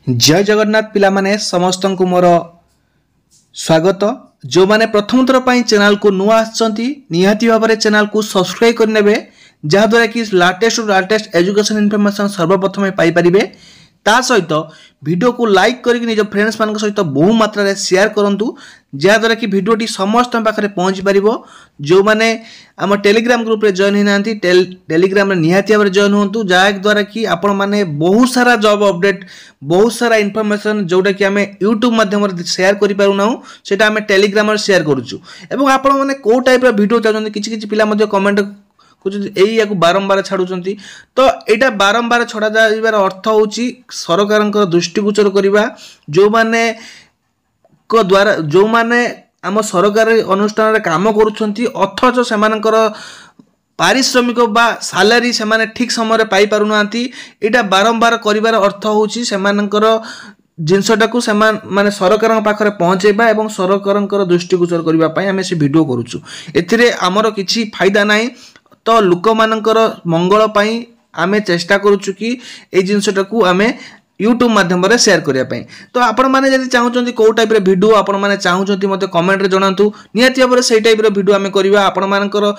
जय जगन्नाथ पिला माने समस्त को मोर स्वागत। जो माने प्रथम थर पर चैनल को नुआ आछंती निहाती भाव में चैनल को सब्सक्राइब करने जहाद्वारा कि लाटेस्ट एजुकेशन इनफॉरमेशन सर्वप्रथम पाई परिबे। ता सहित वीडियो को लाइक करके निज फ्रेंड्स मान सहित बहु मात्रा रे शेयर करंतु जहाद्वारा कि वीडियोटी समस्त पाखे पहुँच पार। जो मैंने आम टेलीग्राम ग्रुप रे जॉइन होना टेलीग्राम रे निहाती भाव जॉइन हूँ जहाद्वारा कि आपण मैंने बहुत सारा जॉब अपडेट बहुत सारा इनफॉरमेशन जोटा कि आम यूट्यूब माध्यम शेयर करूँ से आम टेलीग्राम रे शेयर करुचु। एवं आपण मैंने कौ टाइप वीडियो चाहते किसी पिला कमेंट यही बारंबार छाड़ुंट तो यहाँ बारंबार छड़ा जाइबार अर्थ हूँ सरकार दृष्टिगोचर करवा जो माने को द्वारा जो माने आम सरकारी अनुष्ठान काम करुछंती अथच सेमानकर पारिश्रमिक बा सालारी से माने ठीक समय पाई पारुनांती। यहाँ बारंबार करिवार अर्थ हूँ सेमानकर जिनसटा को माने सरकार पाखरे पहुँचेबा एवं सरकार दृष्टिगोचर करने आम से वीडियो करुचु। एथिरे आमर किछि फायदा नाही तो लोक मानकर मंगल पाई आमे चेष्टा करुचु कि ए जिनसटा को आमे यूट्यूब माध्यम रे शेयर करिया पई। तो आपण माने जदि चाहुचंती को टाइप रे वीडियो आपण माने चाहुचंती मते कमेंट रे जणांतु नियति भाबरे सेही टाइप रे वीडियो आमे करिवा। आपण मानकर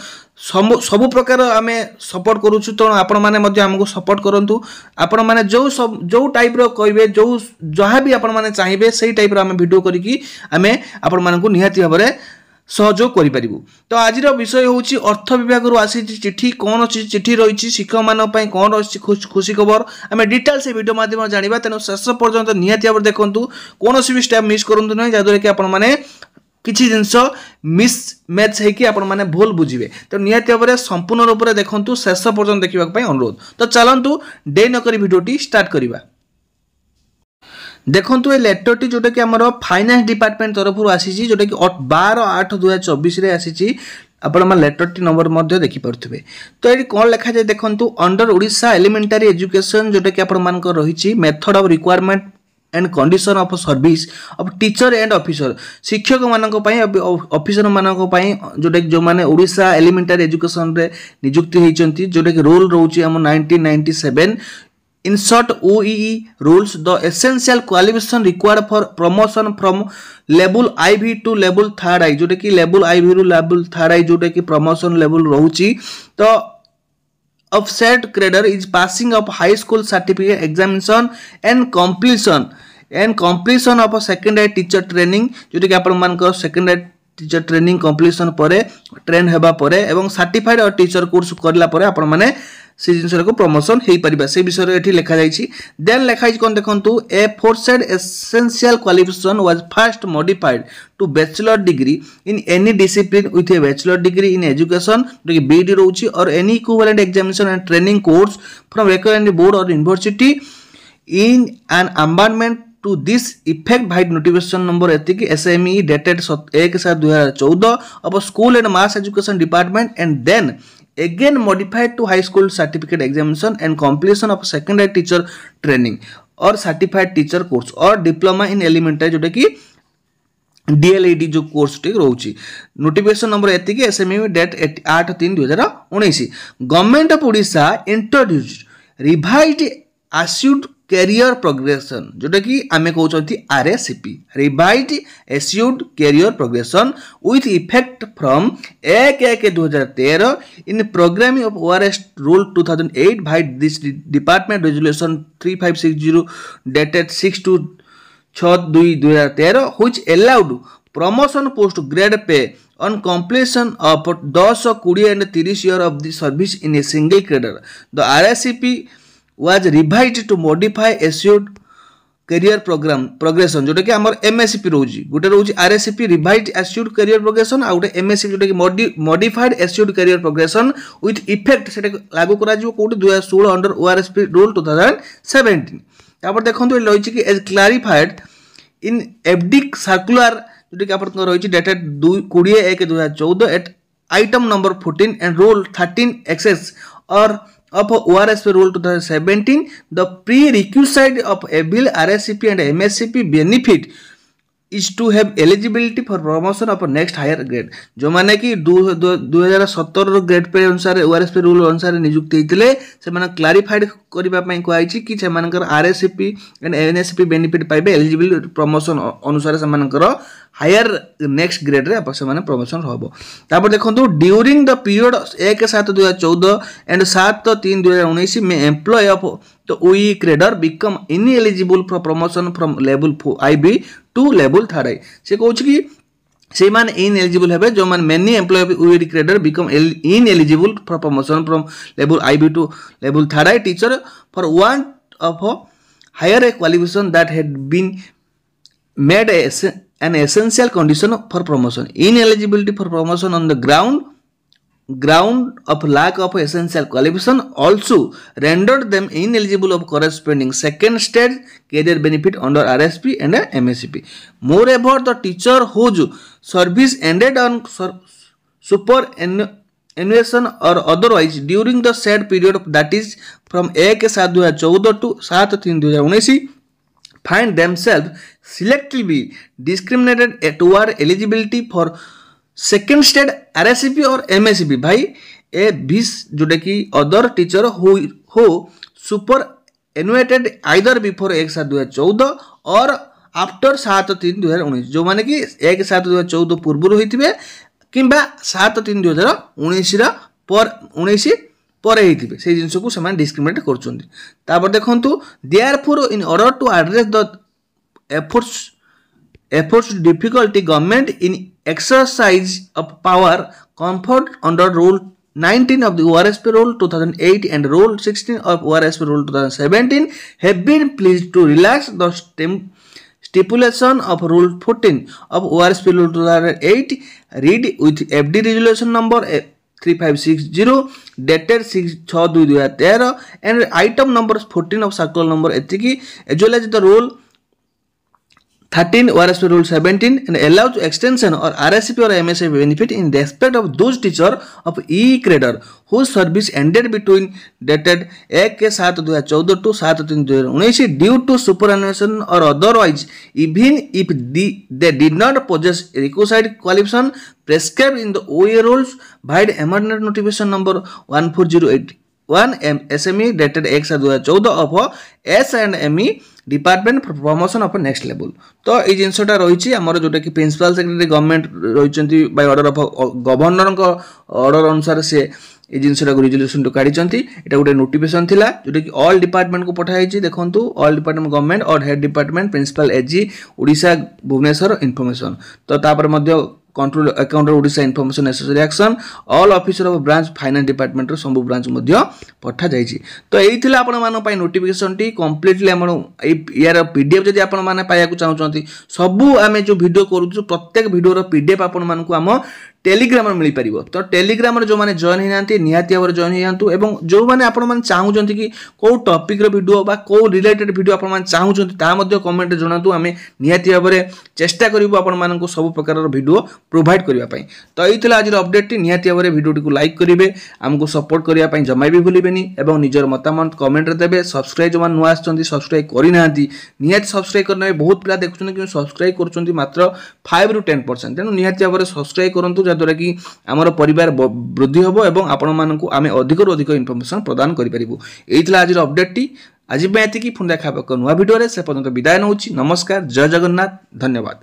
सब प्रकार आमे सपोर्ट करूछु तो आपण माने मते हमको सपोर्ट करंतु। आपण माने जो टाइप रो कहबे जो जहा भी आपण माने चाहिबे सेही टाइप रो आमे वीडियो करिकि आमे आपण मानकु नियति भाबरे सहयोग करें। तो आज विषय हूँ अर्थ विभाग आसी चिठी कौन चिठी रही शिक्षक मान कौन रही खुशी खबर आम डिटेल से वीडियो माध्यम जाना। तेणु शेष पर्यंत निहाती भाव देखूँ कौन भी स्टेप मिस करूँ ना जहाँद्वारा कि आपण मैंने किसी जिनस मिस मैच होने भूल बुझे। तो निहाती भाव में संपूर्ण रूप से देखूँ शेष पर्यंत देखा अनुरोध। तो चलतु डे नक भिडियोटी स्टार्ट करवा। देखो ये लेटर टी जोटा कि आमर फाइनेंस डिपार्टमेंट तरफ आसी जोटा कि 12/8/2024 रे आसी आपण लेटर टी नंबर देखिपे। तो ये कौन लिखा जाए देखो अंडर ओडिशा एलिमेंटरी एजुकेशन जोटा कि आपण रही method of requirement and condition of service of teacher and officer शिक्षक मानक ऑफिसर मानक जोटा कि जो माने ओडिशा एलिमेंटरी एजुकेशन रे नियुक्ति होती जोटा कि रूल रोचे आम 1997। In short, OEE rules the essential qualification required for promotion from level IV to level 3rd I जोटा कि level IV रू level 3rd I जोटा कि promotion level रोची। तो of said grader is passing of high school certificate examination and completion of a secondary teacher training जोटा कि आपण मानकर secondary टीचर ट्रेनिंग कंप्लीशन पर ट्रेन हेबा परे एवं सर्टिफाइड और टीचर कोर्स करला परे आपण माने से जिनसर को प्रमोशन हेई परिबा से विषय रे एठी लिखा जाईछि। देन लिखा जाईछि कोन देखंतु aforesaid essential qualification was first modified to bachelor degree in any discipline with a bachelor degree in education जो कि बीडी रहउछि or any equivalent examination and training course from recognised board or university in an amendment to this effect by notification number एतिकी SME dated 1/7/2014 of school and mass education department and then again modified to high school certificate examination and completion of secondary teacher training or certified teacher course or diploma in elementary जोटा कि DLED जो course टी रोची। Notification number एतिकी SME date 8/3/2019। Government of Odisha introduced revised assured career progression जोटा कि आमे कहउछंती RACP revised assured career progression with effect from 1/1/2013 in programming of ORS rule 2008 by this department resolution 3560 dated 6/2/2013 which allowed promotion post grade pay on completion of 10, 20 and 30 year of the service in a single cadre. The RACP was revised to modify assured career program progression जोटा कि हमर MSCP रोजी गोटे रोजी RACP revised assured career progression आ गोटे MSCP जोटा कि modified assured career progression with effect सेटा लागू करा जिवो कोटी 2016 अंडर ORSP रूल 2017। तापर देखंतु लइछि कि एज क्लैरिफाइड इन एफडिक सर्कुलर जोटा कि आपन रहिछि dated 20/1/2014 at item number 14 and rule 13 excess or of ORSP rule 2017 the prerequisite of able RACP and MSCP benefit is to have eligibility for promotion of next higher grade जो माने कि 2017 grade pay अनुसार ओआरएसपी rule अनुसार नियुक्ति होइतिले से माने clarified करबा पई कोआई छि कि से मानकर आरएससीपी एंड एनएससीपी बेनिफिट पाइबे एलिजिबल प्रमोशन अनुसार से मानकर हायर नेक्स्ट ग्रेड रे से माने प्रमोशन होबो तापर देखंतु ड्यूरिंग द पीरियड 1/7/2014 एंड 7/3/2019 में employ of the OE grader become ineligible for promotion from level IB to level 3 से कहूँ कि से मान इनएलिजिबल हेबे जो मान many employ of OE grader become ineligible for promotion from level IB to level 3 teacher for one of higher qualification that had been made an essential condition for promotion. Ineligibility for promotion on the ground of lack of essential qualification also rendered them ineligible of corresponding second stage career benefit under RSP and MSCP. Moreover, the teacher whose service ended on superannuation or otherwise during the said period, that is from 1/7/2014 to 7/3/2019, find themselves selectively discriminated toward eligibility for second stage RSCP or MSCP भाई ए बीस जोटा कि other teacher हो superannuated either before 1/7/2014 और after 7/3/2019 जो माने कि 1/7/2014 पूर्व होइतिबे किंबा 7/3/2019 रा पर 19 पर हेतिबे से जिंस को समान डिस्क्रिमिनेट करछोंती तापर देखंतु therefore in order to address the efforts difficulty government in exercise of power conferred under rule 19 of the ORSP rule 2008 and rule 16 of ORSP rule 2017 have been pleased to relax the stipulation of rule 14 of ORSP rule 2008 read with FD resolution number 3560 dated 6/6/2013 and item number 14 of circular number एतिकी as well as the rule 13 ORSP rule 17 and allows extension or RSCP or MSCP benefit in respect of those teacher of E grader whose service ended between dated 1/7/2014 to 7/3/2019 due to superannuation or otherwise, even if they did not possess requisite qualification prescribed in the OA rules by amendment notification number 14081 SME dated 1/7/2014 of S&ME department for promotion of next level तो ये जिनसटा रही आमर जोटा कि principal secretary government रही by order of governor order अनुसार से ये जिनसटा रिजोल्यूशन काढ़ी एटा गोटे नोटिफिकेशन थिला जोटा कि ऑल डिपार्टमेंट को पठाई देखंतु ऑल डिपार्टमेंट गवर्नमेंट और head department principal AG Odisha Bhubaneswar information तो तापर मध्य control account Odisha information necessary action all officer of branch finance department रो सब ब्रांच मध्य पठा जाईची तो एई थिला आपण मान पई नोटिफिकेशन टी कंप्लीटली हमर यार पीडीएफ जदी आपण माने पाया को चाहउचंती सबु आमे जो वीडियो करूछु प्रत्येक वीडियो रो पीडीएफ आपण मान को हम टेलीग्राम मिल पारिबो तो टेलीग्राम जो माने जॉइन हे नांती निहाती भाव जॉइन हेयंतु एवं जो माने आपण मान चाहउचंती कि को टॉपिक रो वीडियो बा को रिलेटेड वीडियो आपण मान चाहउचंती ता मध्ये कमेंट रे जणातु आमे निहाती भाव चेष्टा करिवो आपण मान को सब प्रकार रो वीडियो प्रोवाइड करिया पई तो एइतला आज अपडेट टी निहाती भाव वीडियो टी को लाइक करिवे हमको सपोर्ट करिया पई जमाई भी भूलिबेनी एवं निजर मतामत कमेंट रे देबे सब्सक्राइब जो मान नुआ आछंती सब्सक्राइब करि नांती निहाती सब्सक्राइब करने बहुत पिला देखुछन कि सब्सक्राइब करछंती मात्र 5 रु 10% तेनु निहाती भाव सब्सक्राइब करंतु जदरा कि आमर परिवार वृद्धि होबो एवं आपण मानकु आमे अधिक रु अधिक इन्फॉर्मेशन प्रदान करि परिबु एइतला आज अपडेट टी आज पे एतिकी पुन देखा नुआ वीडियो रे से पर्यंत विदाय नउची नमस्कार जय जगन्नाथ धन्यवाद।